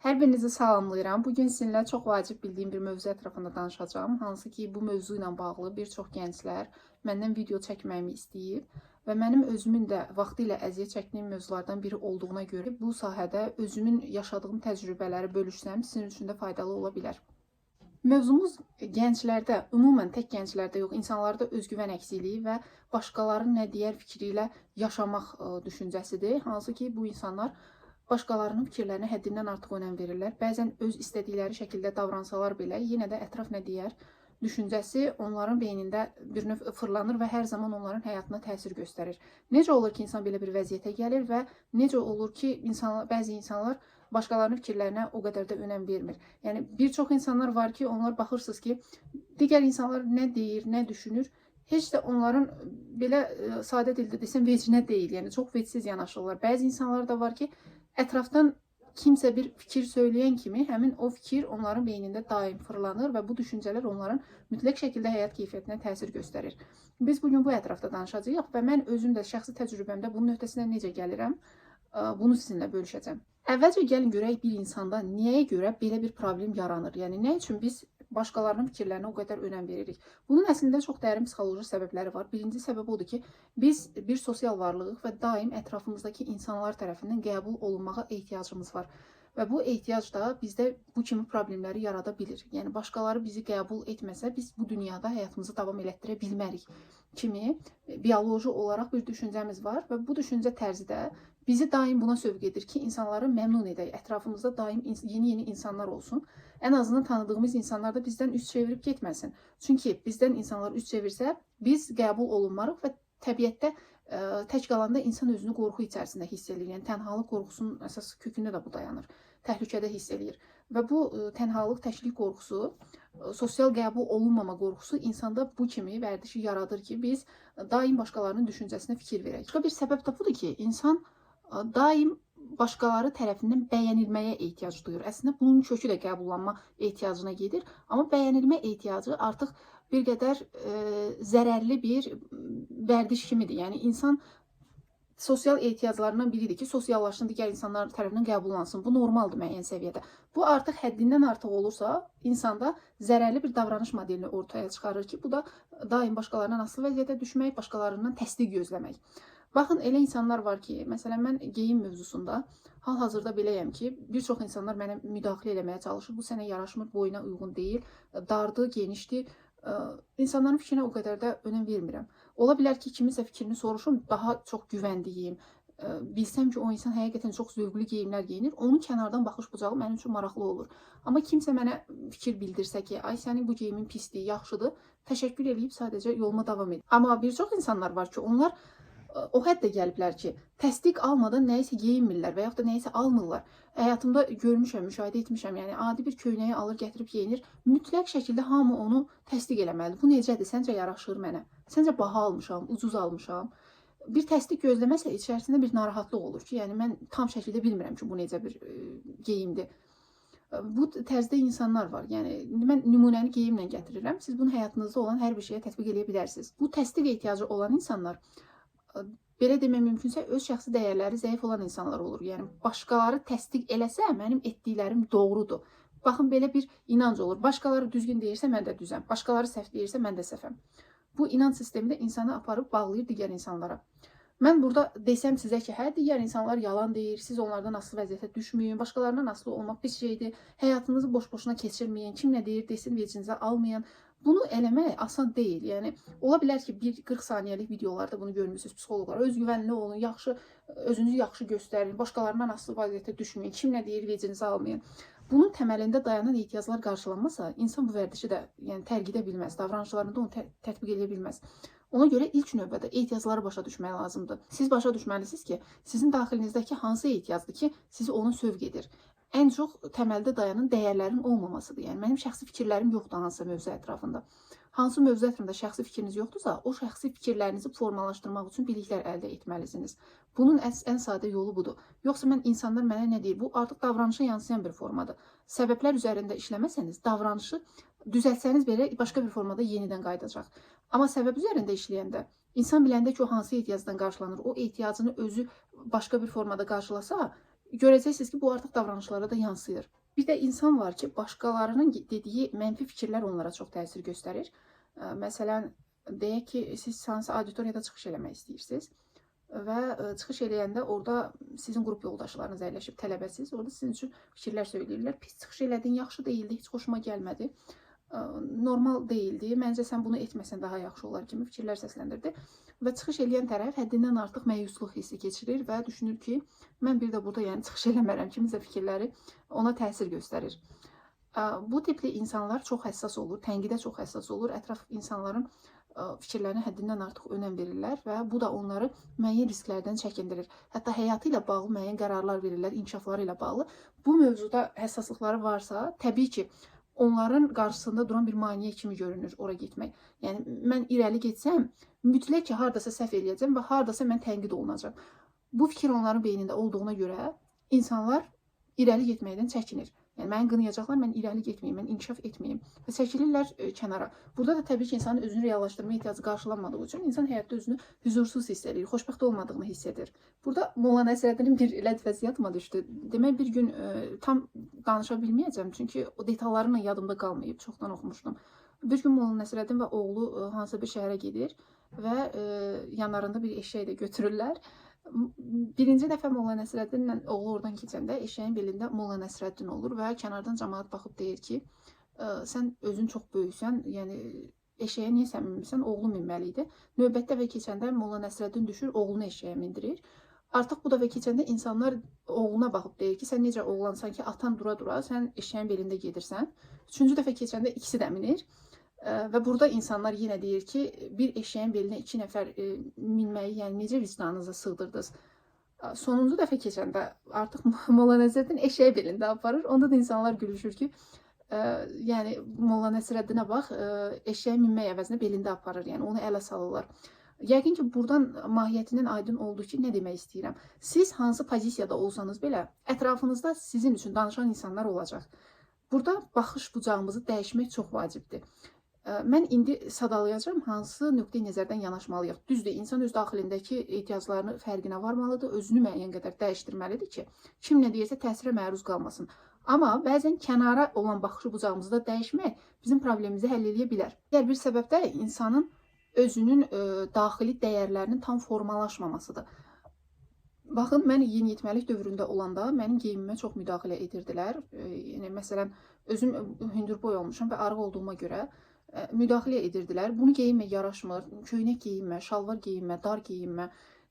Hər birinizi salamlayıram. Bugün sizinlə çox vacib bildiyim bir mövzu ətrafında danışacağım. Hansı ki, bu mövzu ilə bağlı bir çox gənclər məndən video çəkməyimi istəyib və mənim özümün də vaxtilə əziyyət çəkdiyim mövzulardan biri olduğuna görə bu sahədə özümün yaşadığım təcrübələri bölüşsəm sizin üçün də faydalı ola bilər. Mövzumuz gənclərdə, ümumən tək gənclərdə yox, insanlarda özgüvən əksikliyi və başqalarının nə deyər fikri ilə yaşamaq düşüncəsidir. Hansı ki, bu insanlar başqalarının fikirlərinə həddindən artıq önəm verirlər. Bəzən öz istədikləri şəkildə davransalar belə, yenə də ətraf nə deyər düşüncəsi onların beynində bir növ fırlanır və hər zaman onların həyatına təsir göstərir. Necə olur ki, insan belə bir vəziyyətə gəlir və necə olur ki, bəzi insanlar başqalarının fikirlərinə o qədər də önəm vermir. Yəni, bir çox insanlar var ki, onlar baxırsınız ki, digər insanlar nə deyir, nə düşünür, heç də onların belə sadə dildə desəm vecinə deyil. Yəni, çox vecsiz yanaşırlar. Bəzi insanlar da var ki, ətrafdan kimsə bir fikir söyləyən kimi həmin o fikir onların beynində daim fırlanır və bu düşüncələr onların mütləq şəkildə həyat keyfiyyətinə təsir göstərir. Biz bugün bu ətrafda danışacağıq və mən özüm də şəxsi təcrübəmdə bunun öhdəsindən necə gəlirəm, bunu sizinlə bölüşəcəm. Əvvəlcə gəlin görək bir insanda nəyə görə belə bir problem yaranır? Yəni, nə üçün biz başqalarının fikirlərinə o qədər önəm veririk? Bunun əslində çox dərin psixoloji səbəbləri var. Birinci səbəb odur ki, biz bir sosial varlığıq və daim ətrafımızdakı insanlar tərəfindən qəbul olunmağa ehtiyacımız var. Və bu ehtiyac da bizdə bu kimi problemləri yarada bilir. Yəni, başqaları bizi qəbul etməsə, biz bu dünyada həyatımızı davam elətdirə bilmərik kimi bioloji olaraq bir düşüncəmiz var və bu düşüncə tərzi də bizi daim buna sövq edir ki, insanları məmnun edək, ətrafımızda daim yeni insanlar olsun. Ən azından tanıdığımız insanlar da bizdən üz çevirib getməsin. Çünki bizdən insanlar üz çevirsə, biz qəbul olunmarıq və təbiətdə tək qalanda insan özünü qorxu içərisində hiss edir. Yəni, tənhalıq qorxusunun əsas kökündə də bu dayanır. Təhlükədə hiss edir. Və bu tənhalıq, təklik qorxusu, sosial qəbul olunmama qorxusu insanda bu kimi vərdişi yaradır ki, biz daim başqalarının düşüncəsinə fikir verək. Başqa bir səbəb də budur ki, insan daim başqaları tərəfindən bəyənilməyə ehtiyac duyur. Əslində, bunun kökü də qəbullanma ehtiyacına gedir. Amma bəyənilmə ehtiyacı artıq bir qədər zərərli bir vərdiş kimidir. Yəni, insan sosial ehtiyaclarından biridir ki, sosiallaşsın, digər insanlar tərəfindən qəbullansın. Bu normaldır müəyyən səviyyədə. Bu artıq həddindən artıq olursa, insanda zərərli bir davranış modelini ortaya çıxarır ki, bu da daim başqalarından asılı vəziyyətə düşmək, başqalarından təsdiq gözləmək. Baxın, elə insanlar var ki, məsələn, mən geyim mövzusunda hal-hazırda beləyəm ki, bir çox insanlar mənə müdaxilə eləməyə çalışır. Bu sənə yaraşmır, boyuna uyğun deyil, dardır, genişdir. İnsanların fikrinə o qədər də önəm vermirəm. Ola bilər ki, kiminsə fikrini soruşum, daha çox güvəndiyim, bilsəm ki, o insan həqiqətən çox zövqlü geyimlər geyinir, onun kənardan baxış bucağı mənim üçün maraqlı olur. Amma kimsə mənə fikir bildirsə ki, ay sənin bu geyimin pisdir, yaxşıdır, təşəkkür eləyib sadəcə yoluma davam edir. Amma bir çox insanlar var ki, onlar o həddə gəliblər ki, təsdiq almadan nəyisə geyinmirlər və yaxud da nəyisə almırlar. Həyatımda görmüşəm, müşahidə etmişəm, yəni adi bir köynəyi alır, gətirib geyinir. Mütləq şəkildə hamı onu təsdiq eləməlidir. Bu necədir? Səncə yaraşır mənə? Səncə baha almışam, ucuz almışam? Bir təsdiq gözləməsə içərisində bir narahatlıq olur ki, yəni mən tam şəkildə bilmirəm ki, bu necə bir geyimdir. Bu tərzdə insanlar var. Yəni, mən nümunəni geyimlə gətirirəm. Siz bunu həyatınızda olan hər bir şeyə tətbiq edə bilərsiniz. Bu təsdiq ehtiyacı olan insanlar, belə demək mümkünsə, öz şəxsi dəyərləri zəif olan insanlar olur. Yəni, başqaları təsdiq eləsə, mənim etdiklərim doğrudur. Baxın, belə bir inanc olur. Başqaları düzgün deyirsə, mən də düzəm. Başqaları səhv deyirsə, mən də səhvəm. Bu inanc sistemi də insanı aparıb bağlayır digər insanlara. Mən burada desəm sizə ki, hə, digər insanlar yalan deyir, siz onlardan asılı vəziyyətə düşməyin, başqalarından asılı olmaq pis şeydir, həyatınızı boş-boşuna keçirməyin, kim nə deyir, desin, vecinizə almayın. Bunu eləmək asan deyil. Yəni, ola bilər ki, 40 saniyəlik videolarda bunu görmürsünüz psixoloqlar. Özgüvənli olun, özünüzü yaxşı göstərin, başqalarından asılı vəziyyətə düşməyin, kim nə deyir, vecinizə almayın. Bunun təməlində dayanan ehtiyaclar qarşılanmasa, insan bu vərdişi də tərk edə bilməz, davranışlarında onu tətbiq edə bilməz. Ona görə ilk növbədə ehtiyacları başa düşmək lazımdır. Siz başa düşməlisiniz ki, sizin daxilinizdəki hansı ehtiyacdır ki, sizi ona sövq edir. Ən çox təməldə dayanan dəyərlərin olmamasıdır. Yəni, mənim şəxsi fikirlərim yoxdur hansısa mövzu ətrafında. Hansı mövzu ətrafında şəxsi fikriniz yoxdursa, o şəxsi fikirlərinizi formalaşdırmaq üçün biliklər əldə etməlisiniz. Bunun ən sadə yolu budur. Yoxsa insanlar mənə nə deyir? Bu artıq davranışa yansıyan bir formadır. Səbəblər üzərində işləməsəniz, davranışı düzəltsəniz belə başqa bir formada yenidən qayıdacaq. Amma səbəb üzərində işləyəndə, insan biləndə ki, o hansı ehtiyacdan qarşılanır, o ehtiyacını özü başqa bir formada qarşılasa, görəcəksiniz ki, bu artıq davranışlara da yansıyır. Bir də insan var ki, başqalarının dediyi mənfi fikirlər onlara çox təsir göstərir. Məsələn, deyək ki, siz hansı auditoriyada çıxış eləmək istəyirsiniz və çıxış eləyəndə orada sizin qrup yoldaşlarınız əyləşib, tələbəsiz, orada sizin üçün fikirlər söyləyirlər. Pis çıxış elədin, yaxşı deyildi, heç xoşuma gəlmədi, normal deyildi, məncə sən bunu etməsən daha yaxşı olar kimi fikirlər səsləndirdi. Və çıxış eləyən tərəf həddindən artıq məyusluq hissi keçirir və düşünür ki, mən bir də burada yəni çıxış eləmərəm, kimizə fikirləri ona təsir göstərir. Bu tipli insanlar çox həssas olur, tənqidə çox həssas olur, ətraf insanların fikirlərinə həddindən artıq önəm verirlər və bu da onları müəyyən risklərdən çəkindirir. Hətta həyatı ilə bağlı müəyyən qərarlar verirlər, inkişafları ilə bağlı. Bu mövzuda həssaslıqları varsa, təbii ki, onların qarşısında duran bir maneə kimi görünür ora getmək. Yəni, mən irəli getsəm, mütləq ki, hardasa səhv eləyəcəm və hardasa mən tənqid olunacam. Bu fikir onların beynində olduğuna görə insanlar irəli getməkdən çəkinir. Yəni, məni qınayacaqlar, mən irəli getməyim, mən inkişaf etməyim və çəkilirlər kənara. Burada da təbii ki, insanın özünü reallaşdırma ehtiyacı qarşılanmadığı üçün insan həyatda özünü hüzursuz hiss edir, xoşbəxt olmadığını hiss edir. Burada Molla Nəsrəddinin bir lətfəsi yadıma düşdü. Demək, bir gün tam danışa bilməyəcəm, çünki o detallarla yadımda qalmayıb, çoxdan oxumuşdum. Bir gün Molla Nəsrəddin və oğlu hansısa bir şəhərə gedir və yanlarında bir eşək də götürürlər. Birinci dəfə Molla Nəsrəddinlə oğlu oradan keçəndə eşəyin belində Molla Nəsrəddin olur və kənardan cəmaət baxıb deyir ki, sən özün çox böyüksən, yəni eşəyə niyə sən minmirsən, oğlu minməli idi. Növbət dəfə keçəndə Molla Nəsrəddin düşür, oğlunu eşəyə mindirir. Artıq bu dəfə keçəndə insanlar oğluna baxıb deyir ki, sən necə oğlansan ki, atan dura-dura, sən eşəyin belində gedirsən. Üçüncü dəfə keçəndə ikisi də minir. Və burada insanlar yenə deyir ki, bir eşəyin belinə 2 nəfər minməyi, yəni necə vicdanınıza sığdırdınız? Sonuncu dəfə keçəndə artıq Molla Nəsrəddin eşəyi belində aparır. Onda da insanlar gülüşür ki, yəni Molla Nəsrəddinə bax, eşəyə minmək əvəzinə belində aparır, yəni onu ələ salırlar. Yəqin ki, buradan mahiyyətindən aydın oldu ki, nə demək istəyirəm. Siz hansı pozisiyada olsanız belə, ətrafınızda sizin üçün danışan insanlar olacaq. Burada baxış bucağımızı dəyişmək çox vacibdir. Mən indi sadalayacağım hansı nöqteyi nəzərdən yanaşmalıyıq. Düzdür, insan öz daxilindəki ehtiyaclarını fərqinə varmalıdır, özünü müəyyən qədər dəyişdirməlidir ki, kim nə deyirsə təsirə məruz qalmasın. Amma bəzən kənara olan baxışı bucağımızı da dəyişmək bizim problemimizi həll edə bilər. Digər bir səbəb də insanın özünün daxili dəyərlərinin tam formalaşmamasıdır. Baxın, mən yeniyetməlik dövründə olanda mənim geyimimə çox müdaxilə edirdilər. Yəni, məsələn, özüm hündürboy olmuşam və arıq olduğuma görə müdaxilə edirdilər. Bunu geyinmə yaraşmır, köynək geyinmə, şalvar geyinmə, dar geyinmə.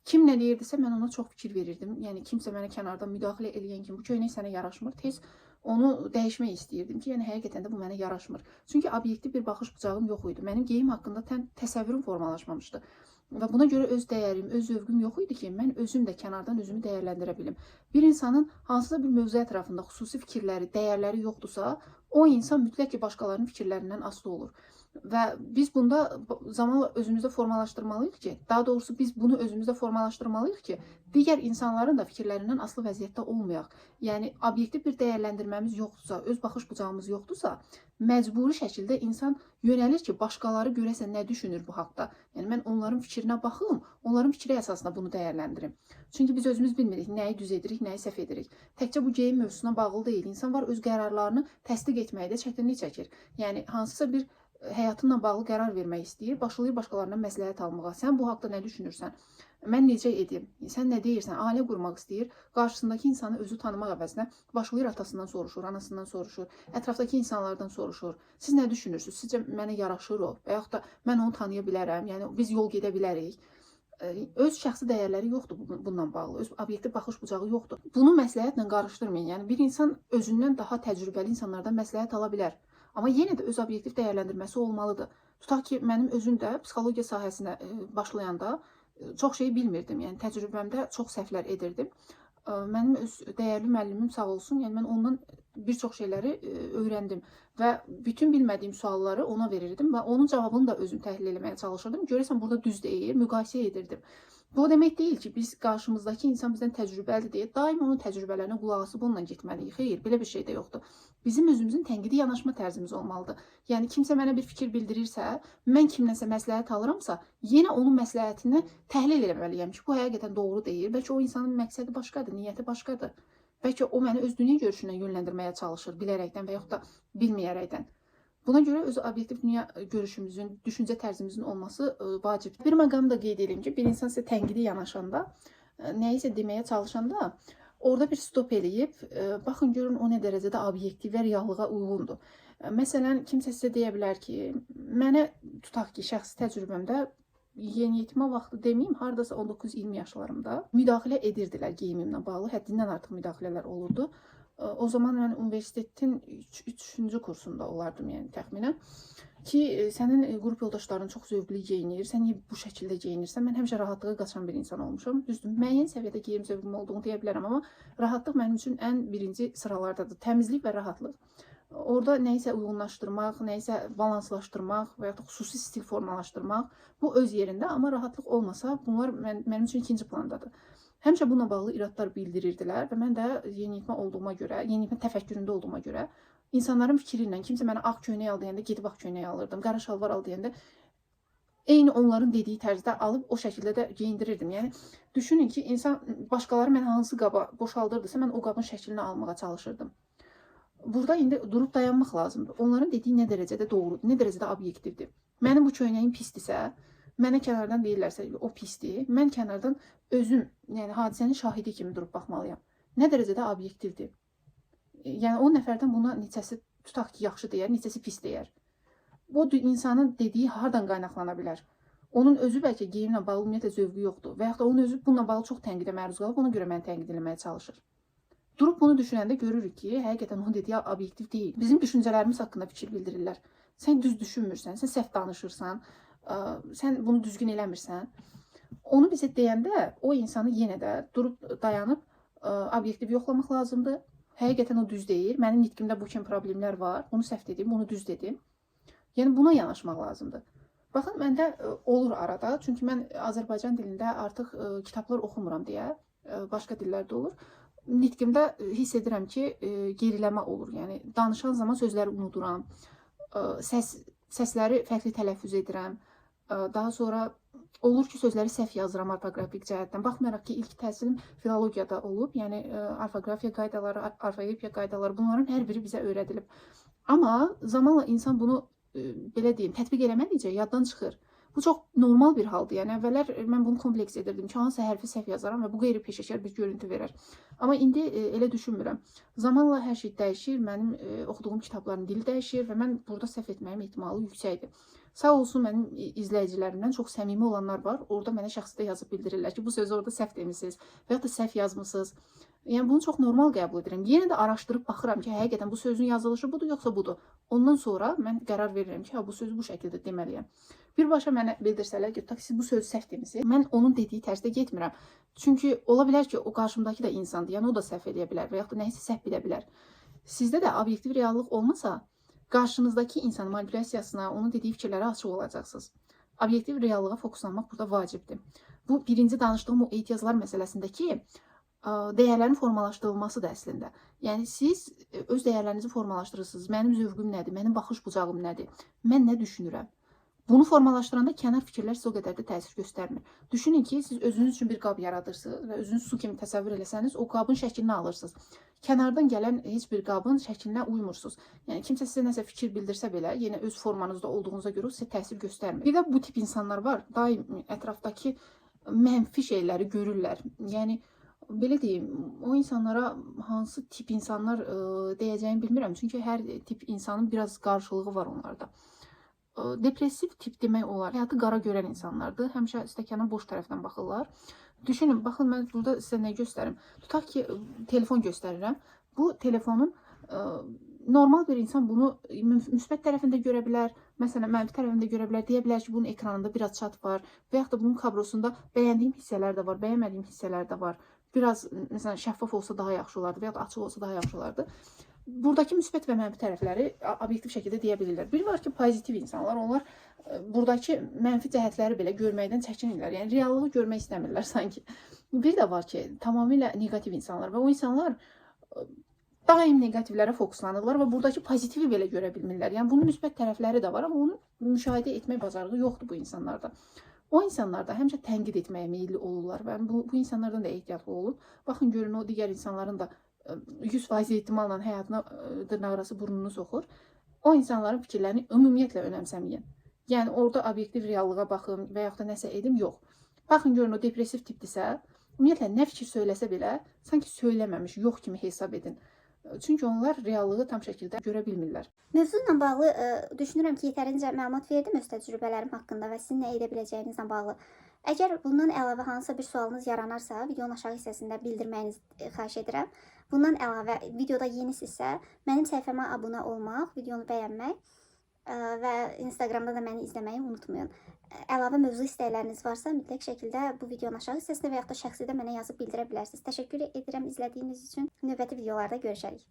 Kim nə deyirdisə, mən ona çox fikir verirdim. Yəni, kimsə mənə kənardan müdaxilə eləyən kimi, bu köynək sənə yaraşmır, tez onu dəyişmək istəyirdim ki, yəni həqiqətən də bu mənə yaraşmır. Çünki obyektiv bir baxış bucağım yox idi. Mənim geyim haqqında təsəvvürüm formalaşmamışdı. Və buna görə öz dəyərim, öz zövqüm yox idi ki, mən özüm də kənardan özümü dəyərləndirə bilim. Bir insanın hansısa bir mövzu ətrafında xüsusi fikirləri, dəyərləri yoxdursa, o insan mütləq ki, başqalarının fikirlərindən asılı olur. Və biz bunda zamanla özümüzdə formalaşdırmalıyıq ki, daha doğrusu biz bunu özümüzdə formalaşdırmalıyıq ki, digər insanların da fikirlərindən asılı vəziyyətdə olmayaq. Yəni, obyektiv bir dəyərləndirməmiz yoxdursa, öz baxış bucağımız yoxdursa, məcburi şəkildə insan yönəlir ki, başqaları görəsən nə düşünür bu haqda. Yəni, mən onların fikrinə baxım, onların fikri əsasında bunu dəyərləndirim. Çünki biz özümüz bilmirik, nəyi düz edirik, nəyi səhv edirik. Təkcə bu geyim mövzusuna bağlı deyil. İnsan var, öz qərarlarını təsdiq etməkdə çətinlik çəkir. Yəni, hansısa bir həyatınla bağlı qərar vermək istəyir, başlayır başqalarından məsləhət almağa. Sən bu haqda nə düşünürsən? Mən necə edim? Sən nə deyirsən? Ailə qurmaq istəyir. Qarşısındakı insanı özü tanımaq əvəzinə başlayır atasından soruşur, anasından soruşur, ətrafdakı insanlardan soruşur. Siz nə düşünürsünüz? Sizcə mənə yaraşır o? Və yaxud da mən onu tanıya bilərəm. Yəni biz yol gedə bilərik. Öz şəxsi dəyərləri yoxdur bununla bağlı. Öz obyektiv baxış bucağı yoxdur. Bunu məsləhətlə qarışdırmayın. Yəni bir insan özündən daha təcrübəli insanlardan məsləhət ala bilər. Amma yenə də öz obyektiv dəyərləndirməsi olmalıdır. Tutaq ki, mənim özüm də psixologiya sahəsinə başlayanda çox şey bilmirdim. Yəni təcrübəmdə çox səhvlər edirdim. Mənim öz dəyərli müəllimim sağ olsun, yəni mən ondan bir çox şeyləri öyrəndim və bütün bilmədiyim sualları ona verirdim və onun cavabını da özüm təhlil etməyə çalışırdım. Görəsən burada düz deyir, müqayisə edirdim. Bu o demək deyil ki, biz qarşımızdakı insan bizdən təcrübəlidir deyə daim onun təcrübələrinə qulaq asıb onunla getməliyik. Xeyr, belə bir şey də yoxdur. Bizim özümüzün tənqidi yanaşma tərzimiz olmalıdır. Yəni kimsə mənə bir fikir bildirirsə, mən kimləsə məsləhət alıramsa, yenə onun məsləhətini təhlil etməliyəm ki, bu həqiqətən doğru deyil. Bəlkə o insanın məqsədi başqadır, niyyəti başqadır. Bəlkə o məni öz dünya görüşündən yönləndirməyə çalışır, bilərəkdən və yaxud da bilməyərəkdən. Buna görə öz obyektiv dünya görüşümüzün, düşüncə tərzimizin olması vacibdir. Bir məqamı da qeyd edeyim ki, bir insan sizə tənqidi yanaşanda, nəyisə deməyə çalışanda, orada bir stop eləyib, baxın görün o nə dərəcədə obyektiv və reallığa uyğundur. Məsələn, kimsə sizə deyə bilər ki, mənə tutaq ki, şəxsi təcrübəmdə yeniyetmə vaxtı deməyim, hardasa 19-20 yaşlarımda müdaxilə edirdilər geyimimlə bağlı, həddindən artıq müdaxilələr olurdu. O zaman mən universitetin 3-cü kursunda olardım, yəni təxminən. Ki, sənin qrup yoldaşların çox zövqlü geyinir, sən niyə bu şəkildə geyinirsən? Mən həmişə rahatlığa qaçan bir insan olmuşam. Düzdür, müəyyən səviyyədə geyim zövqüm olduğunu deyə bilərəm, amma rahatlıq mənim üçün ən birinci sıralardadır. Təmizlik və rahatlıq. Orada nəyisə uyğunlaşdırmaq, nəyisə balanslaşdırmaq və ya da xüsusi stil formalaşdırmaq bu öz yerində, amma rahatlıq olmasa bunlar mənim üçün ikinci plandadır. Həmişə bununla bağlı iradlar bildirirdilər və mən də yeniyetmə olduğuma görə, yeniyetmə təfəkküründə olduğuma görə insanların fikri ilə kimsə mənə ağ köynək al deyəndə gedib ağ köynək alırdım, qara şalvar al deyəndə eyni onların dediyi tərzdə alıb o şəkildə də geyindirirdim. Yəni düşünün ki, insan başqaları mən hansı qaba boşaldırdısa mən o qabın şəklini almağa çalışırdım. Burada indi durub dayanmaq lazımdır. Onların dediyi nə dərəcədə doğrudur, nə dərəcədə obyektivdir. Mənim bu köynəyim pisdirsə, mənə kənardan deyirlərsə o pisdir, mən kənardan özüm, yəni hadisənin şahidi kimi durub baxmalıyam. Nə dərəcədə obyektivdir. Yəni o nəfərdən buna neçəsi tutaq ki, yaxşı deyər, neçəsi pis deyər. Bu insanın dediyi hardan qaynaqlana bilər? Onun özü bəlkə geyimlə bağlı ümumiyyətlə zövqü yoxdur və yaxud da onun özü bununla bağlı çox tənqidə məruz qalıb, ona görə məni tənqid etməyə çalışır. Durub bunu düşünəndə görürük ki, həqiqətən onun dediyi obyektiv deyil. Bizim düşüncələrimiz haqqında fikir bildirirlər. Sən düz düşünmürsən, sən səhv danışırsan, sən bunu düzgün eləmirsən. Onu bizə deyəndə o insanı yenə də durub dayanıb obyektiv yoxlamaq lazımdır. Həqiqətən o düz deyil. Mənim nitqimdə bu kimi problemlər var. Bunu səhv dedim, bunu düz dedim. Yəni buna yanaşmaq lazımdır. Baxın, məndə olur arada. Çünki mən Azərbaycan dilində artıq kitablar oxumuram deyə, başqa dillərdə olur. Nitqimdə hiss edirəm ki, geriləmə olur. Yəni danışan zaman sözləri unuduram, səsləri fərqli tələffüz edirəm. Daha sonra olur ki, sözləri səhv yazıram orfoqrafik cəhətdən. Baxmayaraq ki, ilk təhsilim filologiyada olub, yəni orfoqrafiya qaydaları, orfoepiya qaydaları, bunların hər biri bizə öyrədilib. Amma zamanla insan bunu belə deyim, tətbiq eləmədikcə yaddan çıxır. Bu çox normal bir haldır. Yəni əvvəllər mən bunu kompleks edirdim ki, hansı hərfi səhv yazaram və bu qeyri-peşəkar bir görüntü verər. Amma indi elə düşünmürəm. Zamanla hər şey dəyişir, mənim oxuduğum kitabların dili dəyişir və mən burada səhv etməyim ehtimalı yüksəkdir. Sağ olsun mənim izləyicilərimdən çox səmimi olanlar var. Orada mənə şəxsidə yazıb bildirirlər ki, bu sözü orada səhv demisiniz və ya da səhv yazmısınız. Yəni bunu çox normal qəbul edirəm. Yenə də araşdırıb baxıram ki, həqiqətən bu sözün yazılışı budur, yoxsa budur. Ondan sonra mən qərar verirəm ki, bu sözü bu şəkildə deməliyəm. Birbaşa mənə bildirsələr ki, siz bu sözü səhv demisiniz. Mən onun dediyi tərzdə getmirəm. Çünki ola bilər ki, o qarşımdakı da insandır. Yəni o da səhv edə bilər və yaxud da nəyisə səhv bilə bilər. Sizdə də obyektiv reallıq olmasa, qarşınızdakı insanın manipulyasiyasına, onun dediyi fikirlərə açıq olacaqsınız. Obyektiv reallığa fokuslanmaq burada vacibdir. Bu birinci danışdığım o etirazlar məsələsindəki dəyərlərin formalaşdırılmasıdır əslində. Yəni siz öz dəyərlərinizi formalaşdırırsınız. Mənim zövqüm nədir? Mənim baxış bucağım nədir? Mən nə düşünürəm? Bunu formalaşdıranda kənar fikirlər sizə o qədər də təsir göstərmir. Düşünün ki, siz özünüz üçün bir qab yaradırsınız və özünüz su kimi təsəvvür eləsəniz, o qabın şəklini alırsınız. Kənardan gələn heç bir qabın şəklinə uymursunuz. Yəni kimsə sizə nəsə fikir bildirsə belə, yenə öz formanızda olduğunuza görə o sizə təsir göstərmir. Bir də bu tip insanlar var, daim ətrafdakı mənfi şeyləri görürlər. Yəni belə deyim, o insanlara hansı tip insanlar deyəcəyimi bilmirəm. Çünki hər tip insanın biraz qarşılığı var onlarda. Depressiv tip demək olar. Həyatı qara görən insanlardır. Həmişə stəkanın boş tərəfdən baxırlar. Düşünün, baxın, mən burada sizə nə göstərim? Tutaq ki, telefon göstərirəm. Bu telefonun normal bir insan bunu müsbət tərəfində görə bilər, məsələn, mənfi tərəfində görə bilər, deyə bilər ki, bunun ekranında biraz çat var və yaxud da bunun kabrosunda bəyəndiyim hissələr də var, bəyənmədiyim hissələr də var. Biraz, məsələn, şəffaf olsa daha yaxşı olardı və yaxud da açıq olsa daha yaxşı olardı. Buradakı müsbət və mənfi tərəfləri obyektiv şəkildə deyə bilirlər. Bir var ki, pozitiv insanlar, onlar buradakı mənfi cəhətləri belə görməkdən çəkinirlər. Yəni, reallığı görmək istəmirlər sanki. Bir də var ki, tamamilə negativ insanlar və o insanlar daim negativlərə fokuslanırlar və buradakı pozitivi belə görə bilmirlər. Yəni, bunun müsbət tərəfləri də var, amma onu müşahidə etmək bacarığı yoxdur bu insanlarda. O insanlar da həmişə tənqid etməyə meyilli olurlar və bu insanlardan da ehtiyatlı olun. Baxın, görün, o digər insanların da 100% ehtimalla həyatına dırnaqarası burnunu soxur. O insanların fikirlərini ümumiyyətlə önəmsəməyin. Yəni orada obyektiv reallığa baxın və yaxud da nəsə edim, yox. Baxın görün o depressiv tipdirsə, ümumiyyətlə nə fikir söyləsə belə, sanki söyləməmiş, yox kimi hesab edin. Çünki onlar reallığı tam şəkildə görə bilmirlər. Mövzuyla bağlı düşünürəm ki, yetərincə məlumat verdim öz təcrübələrim haqqında və sizin nə edə biləcəyinizlə bağlı. Əgər bundan əlavə hansısa bir sualınız yaranarsa, videonun aşağı hissəsində bildirməyinizi xahiş edirəm. Bundan əlavə videoda yenisinizsə, mənim səhifəmə abunə olmaq, videonu bəyənmək və Instagramda da məni izləməyi unutmayın. Əlavə mövzu istəkləriniz varsa, mütləq şəkildə bu videonun aşağı hissəsində və yaxud da şəxsidə mənə yazıb bildirə bilərsiniz. Təşəkkür edirəm izlədiyiniz üçün. Növbəti videolarda görüşərik.